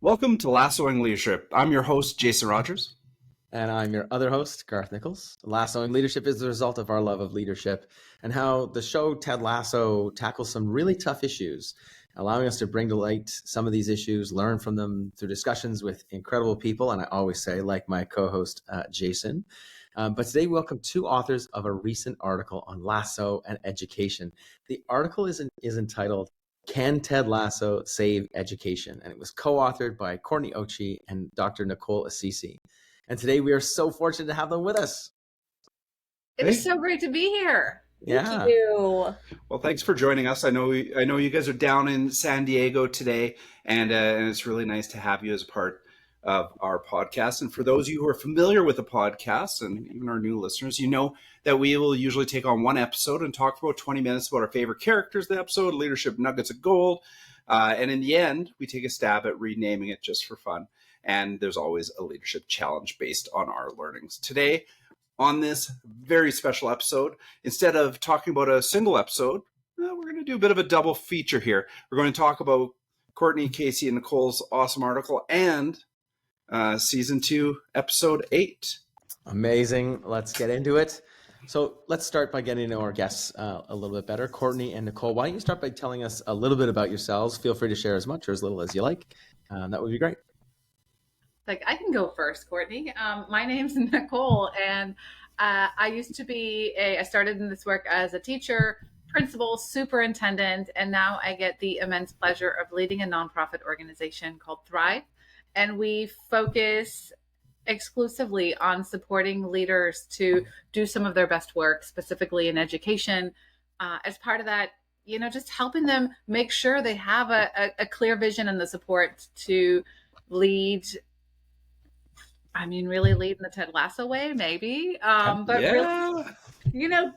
Welcome to Lassoing Leadership. I'm your host, Jason Rogers. And I'm your other host, Garth Nichols. Lassoing Leadership is the result of our love of leadership and how the show Ted Lasso tackles some really tough issues, allowing us to bring to light some of these issues, learn from them through discussions with incredible people. And I always say, like my co-host, Jason. But today we welcome two authors of a recent article on Lasso and education. The article is entitled, Can Ted Lasso Save Education? And it was co-authored by Courtney Ochi and Dr. Nicole Assisi. And today we are so fortunate to have them with us. It is so great to be here. Thank you. Well, thanks for joining us. I know you guys are down in San Diego today, and it's really nice to have you as a part of our podcast. And for those of you who are familiar with the podcast, and even our new listeners, you know that we will usually take on one episode and talk for about 20 minutes about our favorite characters of the episode, leadership nuggets of gold. And in the end, we take a stab at renaming it just for fun. And there's always a leadership challenge based on our learnings. Today, on this very special episode, instead of talking about a single episode, we're going to do a bit of a double feature here. We're going to talk about Courtney, Casey, and Nicole's awesome article and Season 2, Episode 8. Amazing. Let's get into it. So let's start by getting to know our guests a little bit better. Courtney and Nicole, why don't you start by telling us a little bit about yourselves? Feel free to share as much or as little as you like. That would be great. I can go first, Courtney. My name's Nicole, and I started in this work as a teacher, principal, superintendent, and now I get the immense pleasure of leading a nonprofit organization called Thrive. And we focus exclusively on supporting leaders to do some of their best work, specifically in education. As part of that, just helping them make sure they have a clear vision and the support to lead. Really lead in the Ted Lasso way, maybe. Really,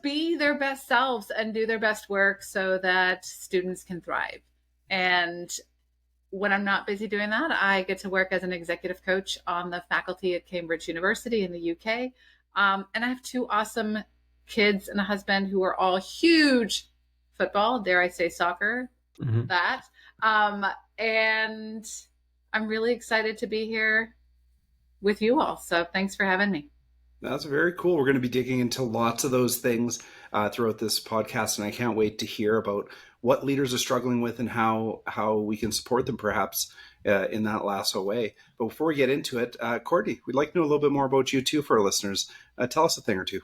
be their best selves and do their best work so that students can thrive. And when I'm not busy doing that, I get to work as an executive coach on the faculty at Cambridge University in the UK. And I have two awesome kids and a husband who are all huge football, dare I say soccer, that. And I'm really excited to be here with you all. So thanks for having me. That's very cool. We're going to be digging into lots of those things throughout this podcast, and I can't wait to hear about what leaders are struggling with and how we can support them perhaps in that Lasso way. But before we get into it, Courtney, we'd like to know a little bit more about you too for our listeners. Tell us a thing or two.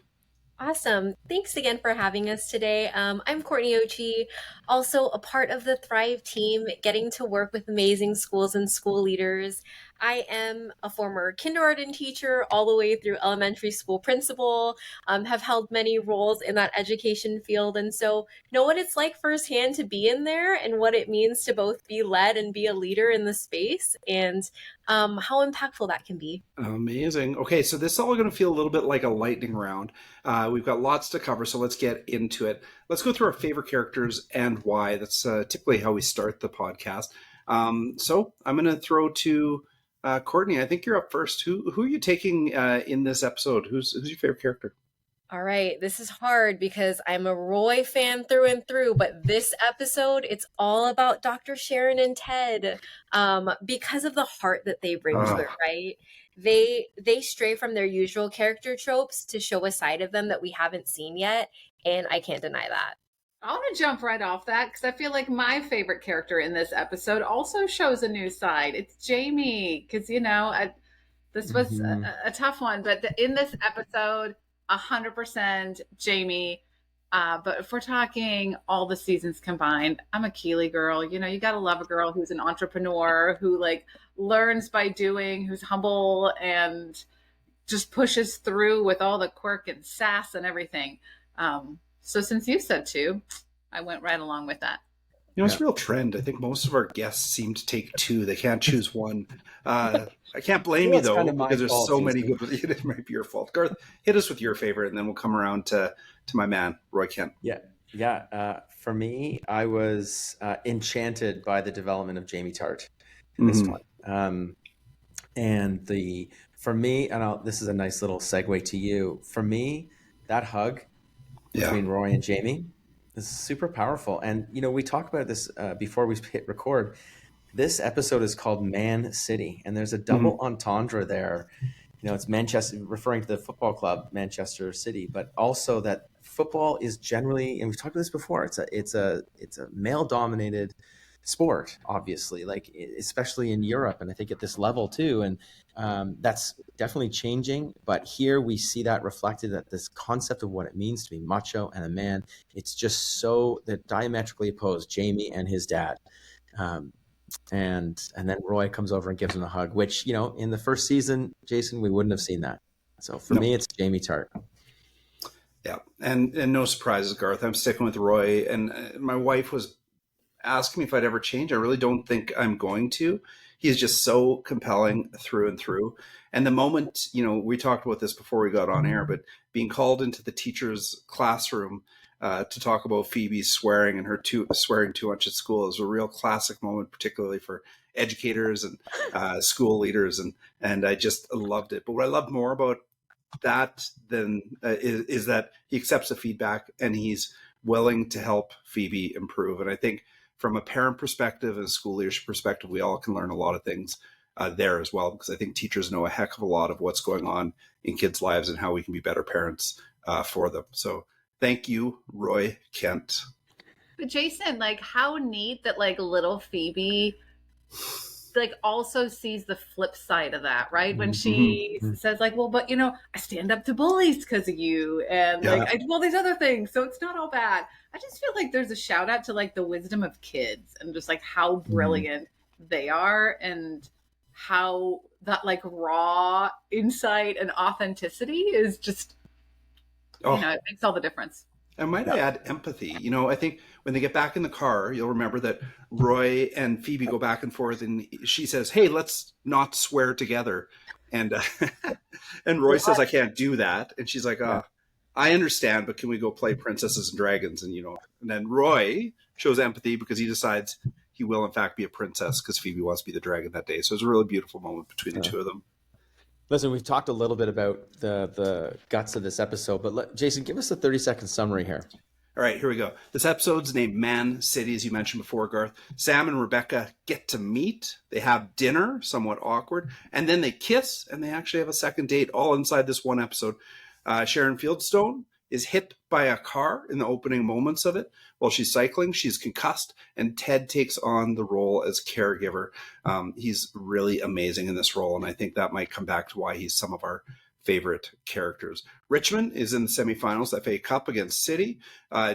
Awesome. Thanks again for having us today. I'm Courtney Ochi, also a part of the Thrive team, getting to work with amazing schools and school leaders. I am a former kindergarten teacher all the way through elementary school principal, have held many roles in that education field. And so know what it's like firsthand to be in there and what it means to both be led and be a leader in the space and how impactful that can be. Amazing. Okay, so this is all going to feel a little bit like a lightning round. We've got lots to cover, so let's get into it. Let's go through our favorite characters and why. That's typically how we start the podcast. So I'm going to throw to Courtney. I think you're up first. Who are you taking in this episode? Who's your favorite character? All right, this is hard because I'm a Roy fan through and through, but this episode, it's all about Dr. Sharon and Ted because of the heart that they bring to it, right? They stray from their usual character tropes to show a side of them that we haven't seen yet, and I can't deny that. I want to jump right off that because I feel like my favorite character in this episode also shows a new side. It's Jamie because, this was a tough one, but in this episode, 100% Jamie. But if we're talking all the seasons combined, I'm a Keeley girl. You got to love a girl who's an entrepreneur, who learns by doing, who's humble and just pushes through with all the quirk and sass and everything. So since you said two, I went right along with that. It's a real trend. I think most of our guests seem to take two. They can't choose one. I can't blame you, though, because there's so many good. It might be your fault. Garth, hit us with your favorite, and then we'll come around to my man, Roy Kent. Yeah. For me, I was enchanted by the development of Jamie Tart in this one. For me, this is a nice little segue to you. For me, that hug between Roy and Jamie is super powerful. And, we talked about this before we hit record. This episode is called Man City, and there's a double entendre there. It's Manchester, referring to the football club, Manchester City, but also that football is generally, and we've talked about this before, it's a male-dominated sport, obviously, like especially in Europe, and I think at this level too. And that's definitely changing. But here we see that reflected, that this concept of what it means to be macho and a man, it's just so that diametrically opposed, Jamie and his dad. And then Roy comes over and gives him a hug, which, in the first season, Jason, we wouldn't have seen that. So for me, it's Jamie Tart. Yeah. And no surprises, Garth. I'm sticking with Roy. And my wife was asking me if I'd ever change. I really don't think I'm going to. He's just so compelling through and through. And the moment, we talked about this before we got on air, but being called into the teacher's classroom to talk about Phoebe swearing and her swearing too much at school is a real classic moment, particularly for educators and school leaders. And I just loved it. But what I loved more about that than is that he accepts the feedback and he's willing to help Phoebe improve. And I think from a parent perspective and a school leadership perspective, we all can learn a lot of things there as well, because I think teachers know a heck of a lot of what's going on in kids' lives and how we can be better parents for them. So thank you, Roy Kent. But Jason, how neat that little Phoebe also sees the flip side of that, right? When she says well, but I stand up to bullies because of you, and I do all these other things, so it's not all bad. I just feel like there's a shout out to the wisdom of kids and just how brilliant they are, and how that raw insight and authenticity is just it makes all the difference. And might I add empathy? I think when they get back in the car, you'll remember that Roy and Phoebe go back and forth, and she says, "Hey, let's not swear together." And and Roy says, "I can't do that." And she's like, "I understand, but can we go play Princesses and Dragons?" And and then Roy shows empathy because he decides he will in fact be a princess because Phoebe wants to be the dragon that day. So it's a really beautiful moment between the two of them. Listen, we've talked a little bit about the guts of this episode, but Jason, give us a 30-second summary here. All right, here we go. This episode's named Man City, as you mentioned before, Garth. Sam and Rebecca get to meet. They have dinner, somewhat awkward, and then they kiss, and they actually have a second date, all inside this one episode. Sharon Fieldstone is hit by a car in the opening moments of it. While she's cycling, she's concussed, and Ted takes on the role as caregiver. He's really amazing in this role, and I think that might come back to why he's some of our favorite characters. Richmond is in the semifinals, FA Cup against City,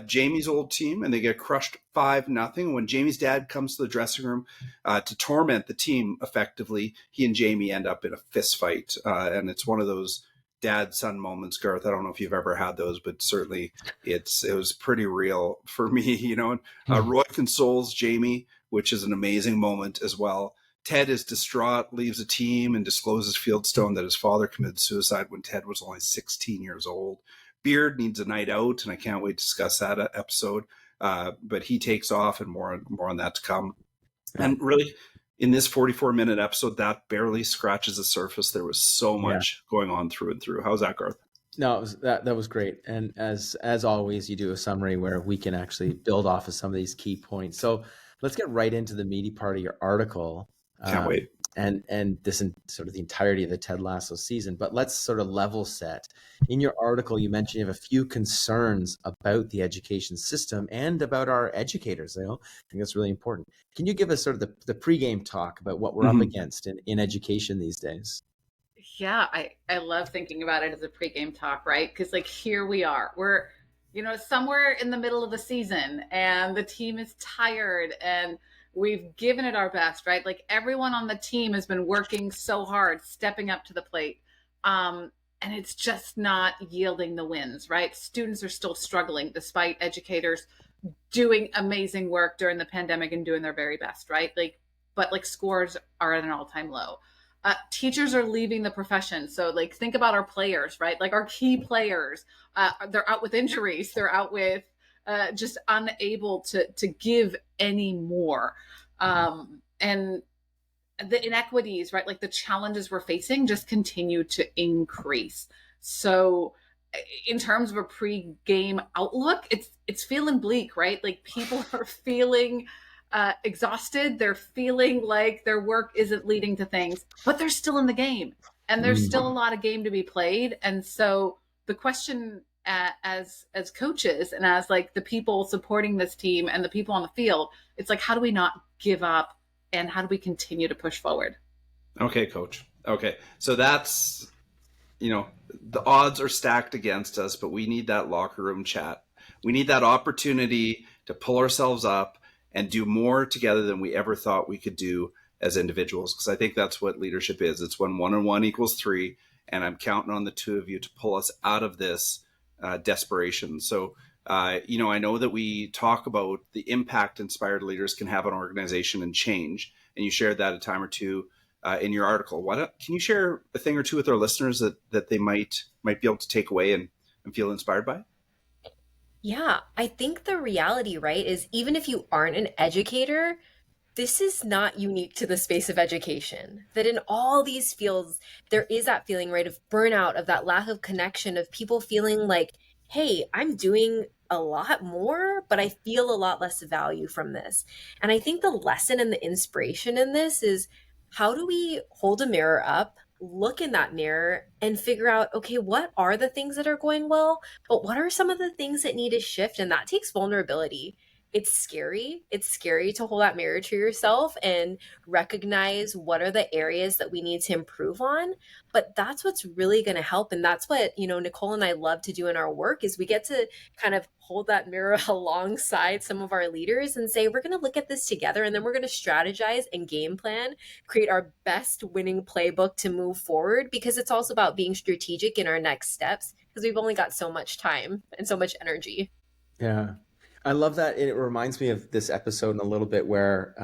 Jamie's old team, and they get crushed 5-0. When Jamie's dad comes to the dressing room to torment the team effectively, he and Jamie end up in a fist fight, and it's one of those dad-son moments, Garth. I don't know if you've ever had those, but certainly it was pretty real for me, And Roy consoles Jamie, which is an amazing moment as well. Ted is distraught, leaves the team, and discloses Fieldstone that his father committed suicide when Ted was only 16 years old. Beard needs a night out, and I can't wait to discuss that episode. But he takes off, and more on that to come. And really, in this 44-minute episode, that barely scratches the surface. There was so much going on through and through. How's that, Garth? No, that was great. And as always, you do a summary where we can actually build off of some of these key points. So let's get right into the meaty part of your article. Can't wait. And this in sort of the entirety of the Ted Lasso season. But let's sort of level set. In your article, you mentioned you have a few concerns about the education system and about our educators. I think that's really important. Can you give us sort of the pregame talk about what we're up against in education these days? Yeah, I love thinking about it as a pregame talk, right? Because here we are. We're, somewhere in the middle of the season, and the team is tired, and we've given it our best, right? Everyone on the team has been working so hard, stepping up to the plate. And it's just not yielding the wins, right? Students are still struggling despite educators doing amazing work during the pandemic and doing their very best, right? But scores are at an all-time low. Teachers are leaving the profession. So think about our players, right? Our key players, they're out with injuries. They're out with just unable to give any more. And the inequities, right? The challenges we're facing just continue to increase. So in terms of a pre-game outlook, it's feeling bleak, right? People are feeling exhausted. They're feeling like their work isn't leading to things, but they're still in the game, and there's still a lot of game to be played. And so the question, as coaches and as like the people supporting this team and the people on the field, it's like, how do we not give up, and how do we continue to push forward? Okay, coach. Okay, so that's, the odds are stacked against us, but we need that locker room chat. We need that opportunity to pull ourselves up and do more together than we ever thought we could do as individuals. Because I think that's what leadership is. It's when 1 and 1 equals 3. And I'm counting on the two of you to pull us out of this desperation. So, I know that we talk about the impact inspired leaders can have on an organization and change. And you shared that a time or two in your article. Can you share a thing or two with our listeners that they might be able to take away and feel inspired by? Yeah, I think the reality, right, is even if you aren't an educator, this is not unique to the space of education. That in all these fields, there is that feeling, right, of burnout, of that lack of connection, of people feeling like, hey, I'm doing a lot more, but I feel a lot less value from this. And I think the lesson and the inspiration in this is, how do we hold a mirror up, look in that mirror, and figure out, okay, what are the things that are going well, but what are some of the things that need to shift? And that takes vulnerability. It's scary. It's scary to hold that mirror to yourself and recognize what are the areas that we need to improve on. But that's what's really going to help. And that's what, Nicole and I love to do in our work, is we get to kind of hold that mirror alongside some of our leaders and say, we're going to look at this together, and then we're going to strategize and game plan, create our best winning playbook to move forward, because it's also about being strategic in our next steps, because we've only got so much time and so much energy. Yeah. I love that. It reminds me of this episode in a little bit where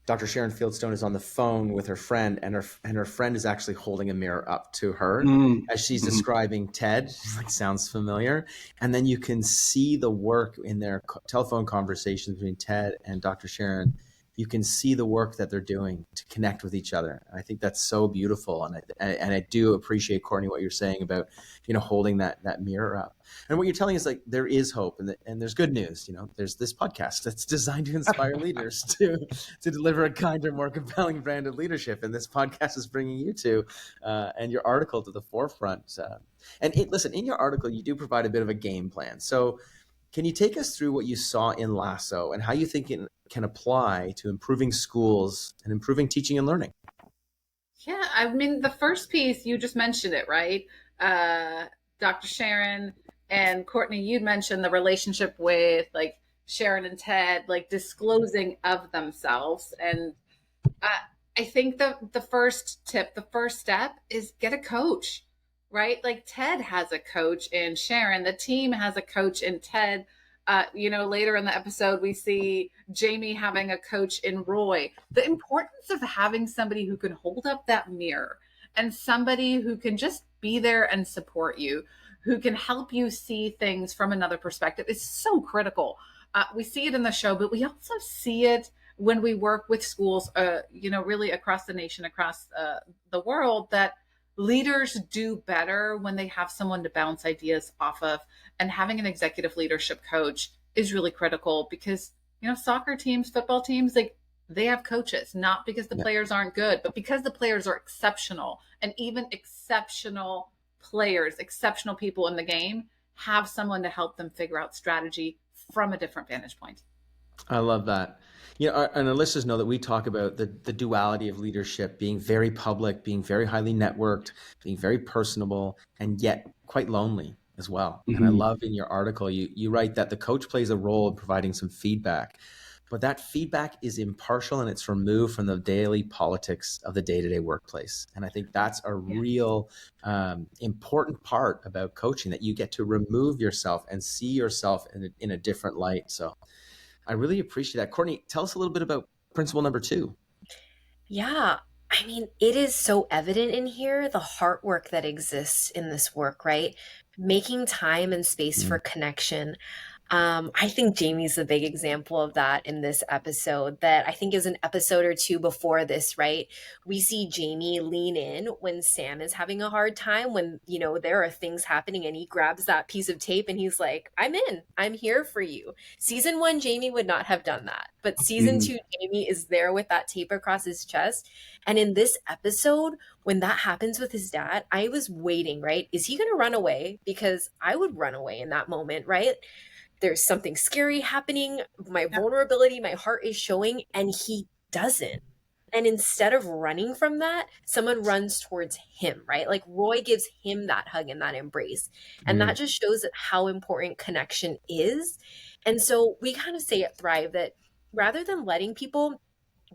Dr. Sharon Fieldstone is on the phone with her friend, and her friend is actually holding a mirror up to her as she's describing Ted. She's like, sounds familiar. And then you can see the work in their telephone conversations between Ted and Dr. Sharon. You can see the work that they're doing to connect with each other. And I think that's so beautiful. And I do appreciate, Courtney, what you're saying about, holding that mirror up. And what you're telling us, like, there is hope, and there's good news. There's this podcast that's designed to inspire leaders to deliver a kinder, more compelling brand of leadership. And this podcast is bringing you to, and your article to the forefront. Listen, in your article, you do provide a bit of a game plan. So can you take us through what you saw in Lasso and how you think it can apply to improving schools and improving teaching and learning? Yeah, I mean, the first piece, you just mentioned it, right? Dr. Sharon and Courtney, you'd mentioned the relationship with like Sharon and Ted, like disclosing of themselves. And I think the first tip, the first step is get a coach, right? Like Ted has a coach in Sharon, the team has a coach in Ted. Later in the episode, we see Jamie having a coach in Roy. The importance of having somebody who can hold up that mirror, and somebody who can just be there and support you, who can help you see things from another perspective, is so critical. We see it in the show, but we also see it when we work with schools, really across the nation, across the world, that leaders do better when they have someone to bounce ideas off of. And having an executive leadership coach is really critical, because, soccer teams, football teams, like, they have coaches, not because the players aren't good, but because the players are exceptional. And even exceptional players, exceptional people in the game, have someone to help them figure out strategy from a different vantage point. I love that. And our listeners know that we talk about the duality of leadership, being very public, being very highly networked, being very personable, and yet quite lonely as well. Mm-hmm. And I love in your article, you write that the coach plays a role in providing some feedback, but that feedback is impartial and it's removed from the daily politics of the day-to-day workplace. And I think that's a real important part about coaching, that you get to remove yourself and see yourself in a different light. So I really appreciate that. Courtney, tell us a little bit about principle number 2. Yeah. I mean, it is so evident in here, the heart work that exists in this work, right? Making time and space for connection. I think Jamie's a big example of that in this episode. That I think is an episode or two before this, right? We see Jamie lean in when Sam is having a hard time, when, you know, there are things happening, and he grabs that piece of tape and he's like, I'm in, I'm here for you. Season 1, Jamie would not have done that. But season 2, Jamie is there with that tape across his chest. And in this episode, when that happens with his dad, I was waiting, right? Is he going to run away? Because I would run away in that moment, right? There's something scary happening. My vulnerability, my heart is showing, and he doesn't. And instead of running from that, someone runs towards him, right? Like Roy gives him that hug and that embrace. And that just shows how important connection is. And so we kind of say at Thrive that rather than letting people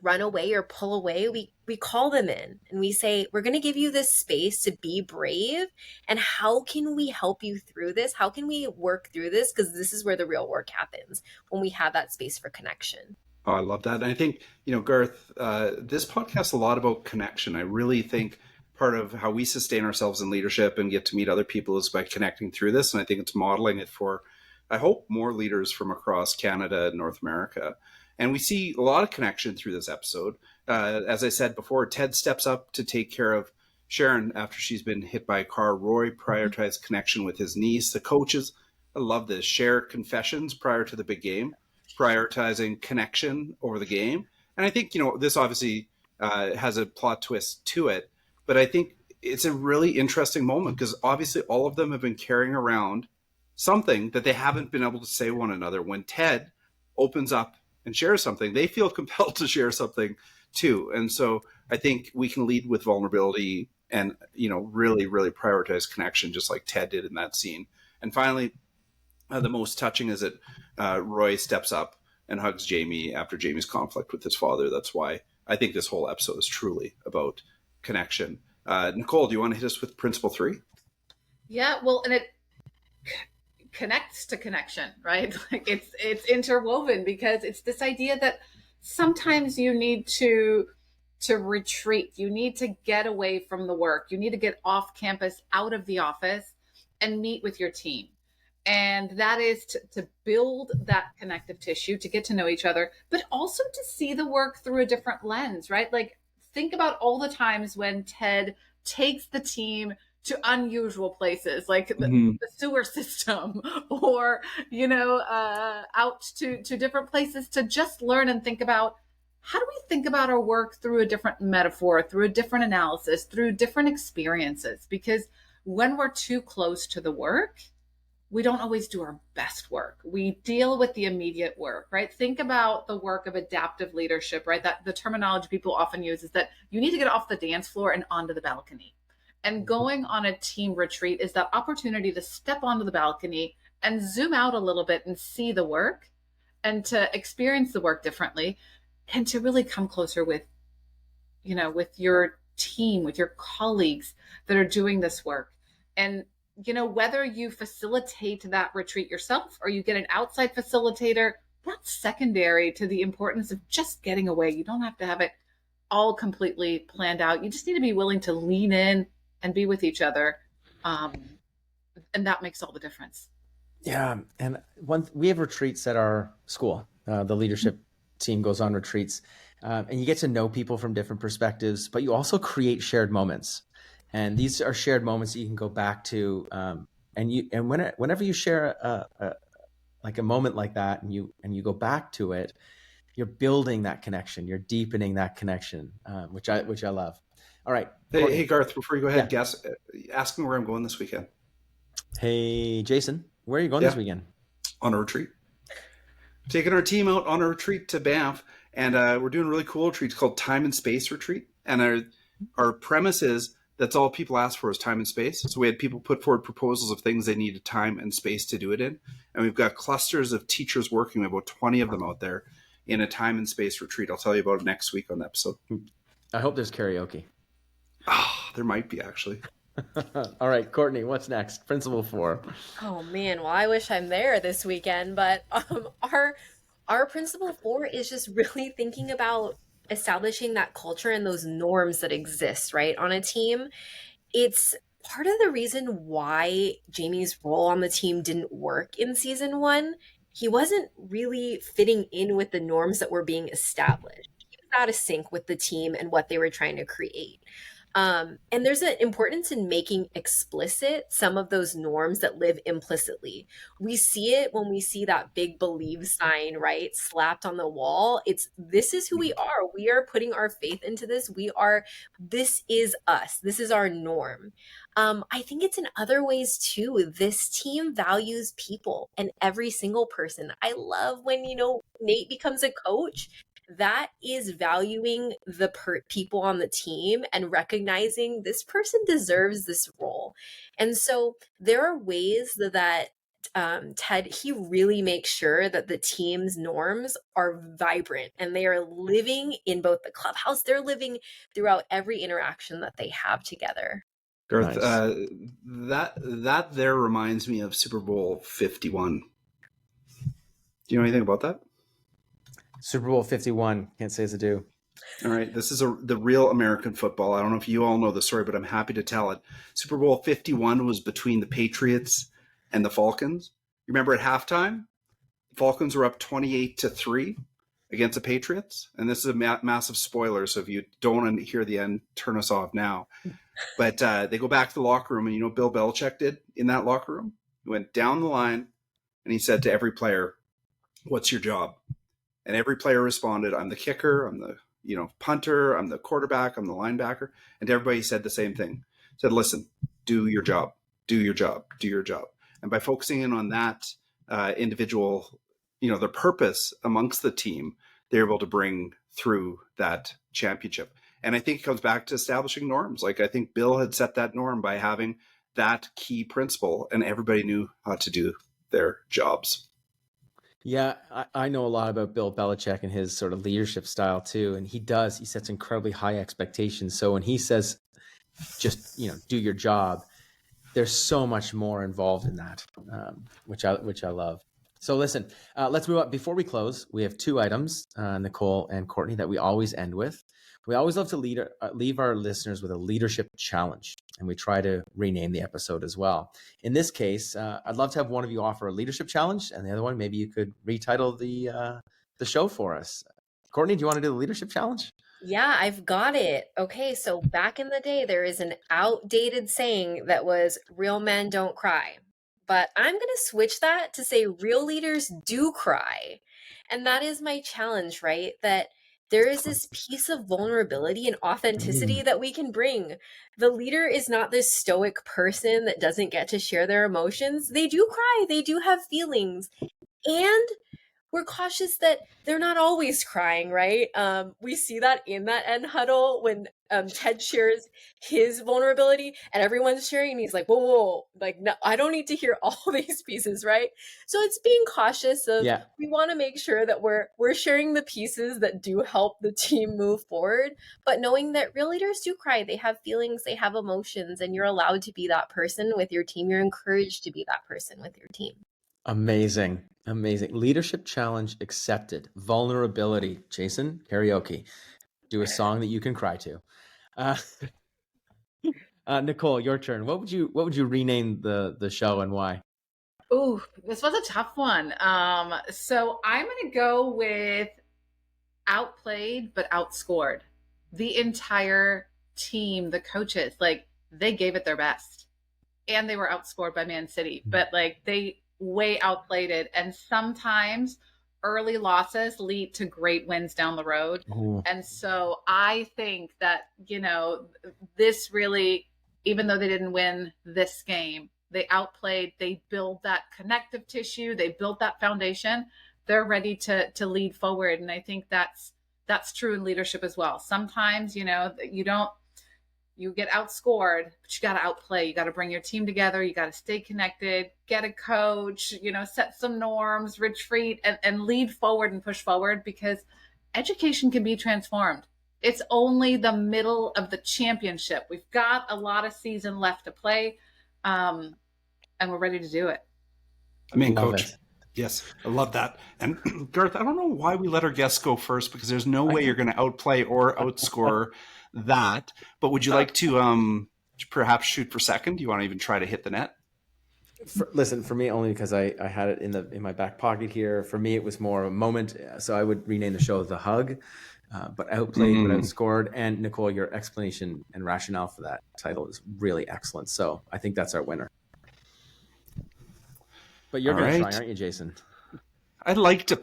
run away or pull away, we call them in and we say, we're going to give you this space to be brave. And how can we help you through this? How can we work through this? Because this is where the real work happens, when we have that space for connection. Oh, I love that. And I think, Garth, this podcast is a lot about connection. I really think part of how we sustain ourselves in leadership and get to meet other people is by connecting through this. And I think it's modeling it for, I hope, more leaders from across Canada and North America. And we see a lot of connection through this episode. As I said before, Ted steps up to take care of Sharon after she's been hit by a car. Roy prioritized connection with his niece. The coaches, I love this, share confessions prior to the big game, prioritizing connection over the game. And I think, this obviously has a plot twist to it, but I think it's a really interesting moment because obviously all of them have been carrying around something that they haven't been able to say one another. When Ted opens up and shares something, they feel compelled to share something too. And so I think we can lead with vulnerability and, really, really prioritize connection, just like Ted did in that scene. And finally, the most touching is that Roy steps up and hugs Jamie after Jamie's conflict with his father. That's why I think this whole episode is truly about connection. Nicole, do you want to hit us with principle 3? Yeah, well, and it connects to connection, right? Like it's interwoven, because it's this idea that sometimes you need to retreat. You need to get away from the work. You need to get off campus, out of the office, and meet with your team. And that is to build that connective tissue, to get to know each other, but also to see the work through a different lens, right? Like think about all the times when Ted takes the team to unusual places, like the sewer system, or out to different places to just learn and think about, how do we think about our work through a different metaphor, through a different analysis, through different experiences? Because when we're too close to the work, we don't always do our best work. We deal with the immediate work, right? Think about the work of adaptive leadership, right? That the terminology people often use is that you need to get off the dance floor and onto the balcony. And going on a team retreat is that opportunity to step onto the balcony and zoom out a little bit and see the work, and to experience the work differently, and to really come closer with your team, with your colleagues that are doing this work. And, whether you facilitate that retreat yourself or you get an outside facilitator, that's secondary to the importance of just getting away. You don't have to have it all completely planned out. You just need to be willing to lean in and be with each other. And that makes all the difference. Yeah. And we have retreats at our school. The leadership team goes on retreats, and you get to know people from different perspectives, but you also create shared moments. And these are shared moments that you can go back to. Whenever you share a moment like that, and you go back to it, you're building that connection. You're deepening that connection, which I love. All right. Hey, Garth, before you go ahead, ask me where I'm going this weekend. Hey, Jason, where are you going this weekend? On a retreat. Taking our team out on a retreat to Banff, and we're doing a really cool retreat. It's called Time and Space Retreat. And our premise is that's all people ask for is time and space. So we had people put forward proposals of things they needed time and space to do it in. And we've got clusters of teachers working, about 20 of them out there in a time and space retreat. I'll tell you about it next week on the episode. I hope there's karaoke. Oh, there might be, actually. All right, Courtney, what's next? Principle 4. Oh man, well, I wish I'm there this weekend, but our principle 4 is just really thinking about establishing that culture and those norms that exist, right, on a team. It's part of the reason why Jamie's role on the team didn't work in season 1. he wasn't really fitting in with the norms that were being established. He was out of sync with the team and what they were trying to create. And there's an importance in making explicit some of those norms that live implicitly. We see it when we see that big believe sign, right, slapped on the wall. It's, this is who we are. We are putting our faith into this. This is us. This is our norm. I think it's in other ways too. This team values people and every single person. I love when, Nate becomes a coach. That is valuing the people on the team and recognizing this person deserves this role. And so there are ways that Ted, he really makes sure that the team's norms are vibrant and they are living in both the clubhouse, they're living throughout every interaction that they have together. Garth, Nice. that there reminds me of Super Bowl 51. Do you know anything about that? Super Bowl 51. Can't say as I do. All right. This is the real American football. I don't know if you all know the story, but I'm happy to tell it. Super Bowl 51 was between the Patriots and the Falcons. You remember at halftime, the Falcons were up 28-3 against the Patriots. And this is a massive spoiler. So if you don't want to hear the end, turn us off now. But they go back to the locker room, and you know what Bill Belichick did in that locker room? He went down the line and he said to every player, "What's your job?" And every player responded, "I'm the kicker, I'm the punter, I'm the quarterback, I'm the linebacker." And everybody said the same thing. Said, "Listen, do your job, do your job, do your job." And by focusing in on that individual, their purpose amongst the team, they're able to bring through that championship. And I think it comes back to establishing norms. Like, I think Bill had set that norm by having that key principle, and everybody knew how to do their jobs. Yeah, I know a lot about Bill Belichick and his sort of leadership style too. And he sets incredibly high expectations. So when he says, just, do your job, there's so much more involved in that, which I love. So listen, let's move up. Before we close, we have two items, Nicole and Courtney, that we always end with. We always love to leave our listeners with a leadership challenge, and we try to rename the episode as well. In this case, I'd love to have one of you offer a leadership challenge, and the other one, maybe you could retitle the show for us. Courtney, do you want to do the leadership challenge? Yeah, I've got it. Okay, so back in the day, there is an outdated saying that was, "Real men don't cry." But I'm going to switch that to say, "Real leaders do cry." And that is my challenge, right? That there is this piece of vulnerability and authenticity that we can bring. The leader is not this stoic person that doesn't get to share their emotions. They do cry, they do have feelings. And we're cautious that they're not always crying, right? We see that in that end huddle when Ted shares his vulnerability and everyone's sharing, and he's like, whoa, like, no, I don't need to hear all these pieces, right? So it's being cautious of, we want to make sure that we're sharing the pieces that do help the team move forward, but knowing that real leaders do cry, they have feelings, they have emotions, and you're allowed to be that person with your team. You're encouraged to be that person with your team. Amazing. Leadership challenge accepted. Vulnerability. Jason, karaoke. Do a song that you can cry to. Nicole, your turn. What would you rename the show and why? Ooh, this was a tough one. So I'm going to go with Outplayed, but Outscored. The entire team, the coaches, they gave it their best, and they were outscored by Man City, but they way outplayed it. And sometimes early losses lead to great wins down the road. Ooh. And so I think that, this really, even though they didn't win this game, they outplayed, they build that connective tissue, they built that foundation, they're ready to lead forward. And I think that's true in leadership as well. Sometimes, you get outscored, but you got to outplay. You got to bring your team together. You got to stay connected, get a coach, set some norms, retreat, and lead forward and push forward, because education can be transformed. It's only the middle of the championship. We've got a lot of season left to play, and we're ready to do it. Coach. Yes, I love that. And Garth, I don't know why we let our guests go first, because there's no way you're going to outplay or outscore that. But would you like to perhaps shoot for second? Do you want to even try to hit the net? Listen, for me, only because I had it in my back pocket here. For me, it was more of a moment. So I would rename the show The Hug, but Outplayed, but Outscored. And Nicole, your explanation and rationale for that title is really excellent. So I think that's our winner. But you're going to try, aren't you, Jason? I like to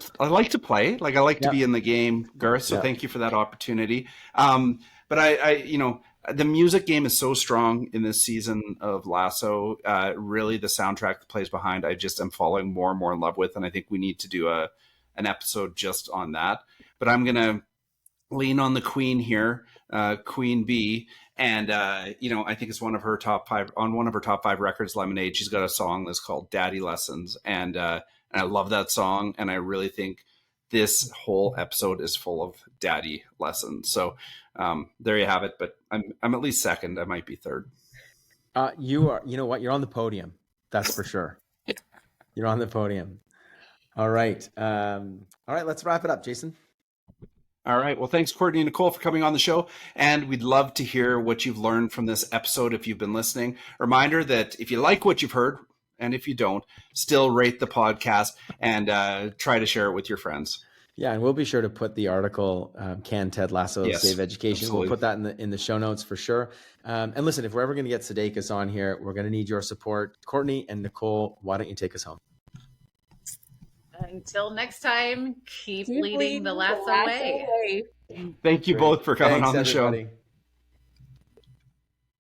play. Like I like to be in the game, Garth. So thank you for that opportunity. But I the music game is so strong in this season of Lasso. Really, the soundtrack that plays behind, I just am falling more and more in love with, and I think we need to do an episode just on that. But I'm gonna lean on the Queen here, Queen Bee, and I think it's one of her top 5 records, Lemonade. She's got a song that's called "Daddy Lessons," and I love that song, and I really think this whole episode is full of daddy lessons. So there you have it. But I'm at least second. I might be third. You are. You know what? You're on the podium. That's for sure. You're on the podium. All right. Let's wrap it up, Jason. All right. Well, thanks, Courtney and Nicole, for coming on the show. And we'd love to hear what you've learned from this episode if you've been listening. Reminder that if you like what you've heard, and if you don't, still rate the podcast and try to share it with your friends. Yeah, and we'll be sure to put the article, Can Ted Lasso Save Education? Absolutely. We'll put that in the show notes for sure. And listen, if we're ever going to get Sudeikis on here, we're going to need your support. Courtney and Nicole, why don't you take us home? Until next time, keep leading the Lasso way. Thank you both for coming on the show.